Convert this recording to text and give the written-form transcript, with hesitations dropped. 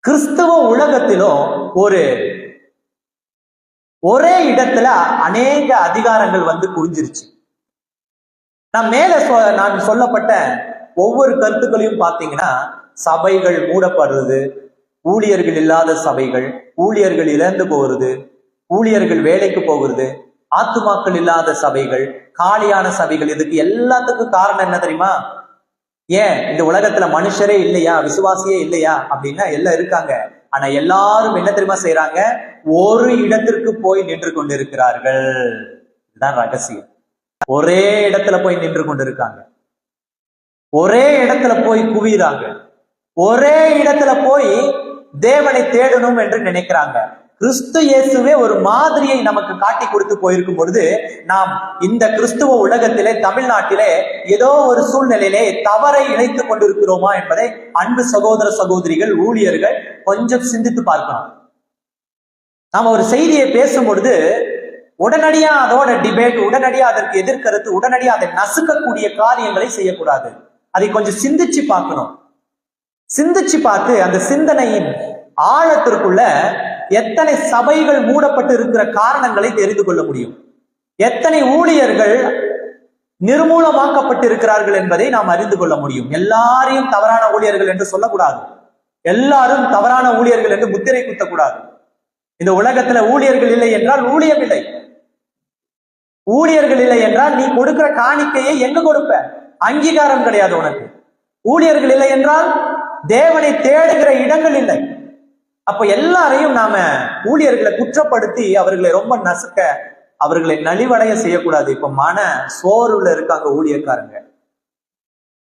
கிறிஸ்தவ உலகத்திலும் ஒரே இடத்துல அநேக அதிகாரங்கள் வந்து குவிஞ்சிருச்சு. நான் சொல்லப்பட்ட ஒவ்வொரு கருத்துக்களையும் பார்த்தீங்கன்னா, சபைகள் மூடப்படுறது, ஊழியர்கள் இல்லாத சபைகள், ஊழியர்கள் இழந்து போகிறது, ஊழியர்கள் வேலைக்கு போகிறது, ஆத்துமாக்கள் இல்லாத சபைகள், காலியான சபைகள். இதுக்கு எல்லாத்துக்கும் காரணம் என்ன தெரியுமா? ஏன் இந்த உலகத்துல மனுஷரே இல்லையா, விசுவாசியே இல்லையா அப்படின்னா எல்லாம் இருக்காங்க. ஆனா எல்லாரும் என்ன தெரியுமா செய்யறாங்க? ஒரு இடத்திற்கு போய் நின்று கொண்டிருக்கிறார்கள். இதுதான் ரகசியம். ஒரே இடத்துல போய் நின்று கொண்டிருக்காங்க, ஒரே இடத்துல போய் குவிறாங்க, ஒரே இடத்துல போய் தேவனை தேடணும் என்று நினைக்கிறாங்க. கிறிஸ்து இயேசுவே ஒரு மாதிரியை நமக்கு காட்டி கொடுத்து போயிருக்கும் பொழுது, நாம் இந்த கிறிஸ்துவ உலகத்திலே, தமிழ்நாட்டிலே ஏதோ ஒரு சூழ்நிலையிலே தவறை இணைத்துக் கொண்டிருக்கிறோமா என்பதை அன்பு சகோதர சகோதரிகள், ஊழியர்கள் கொஞ்சம் சிந்தித்து பார்க்கணும். நாம ஒரு செய்தியை பேசும் பொழுது உடனடியா அதோட டிபேட், உடனடியா அதற்கு எதிர்கருத்து, உடனடியா அதை நசுக்கக்கூடிய காரியங்களை செய்யக்கூடாது. அதை கொஞ்சம் சிந்திச்சு பார்க்கணும். சிந்திச்சு பார்த்து அந்த சிந்தனையின் ஆழத்திற்குள்ள எத்தனை சபைகள் மூடப்பட்டு இருக்கிற காரணங்களை தெரிந்து கொள்ள முடியும், எத்தனை ஊழியர்கள் நிர்மூலமாக்கப்பட்டு இருக்கிறார்கள் என்பதை நாம் அறிந்து கொள்ள முடியும். எல்லாரையும் தவறான ஊழியர்கள் என்று சொல்லக்கூடாது, எல்லாரும் தவறான ஊழியர்கள் என்று முத்திரை குத்தக்கூடாது. இந்த உலகத்துல ஊழியர்கள் இல்லை என்றால் ஊழியம் இல்லை, ஊழியர்கள் இல்லை என்றால் நீ கொடுக்கிற காணிக்கையை எங்க கொடுப்ப? அங்கீகாரம் கிடையாது உனக்கு. ஊழியர்கள் இல்லை என்றால் தேவனை தேடுகிற இடங்கள் இல்லை. அப்ப எல்லாரையும் நாம ஊழியர்களை குற்றப்படுத்தி அவர்களை ரொம்ப நசுக்க, அவர்களை நலிவடைய செய்யக்கூடாது. இப்ப மன சோர்வுல இருக்காங்க ஊழியக்காரங்க.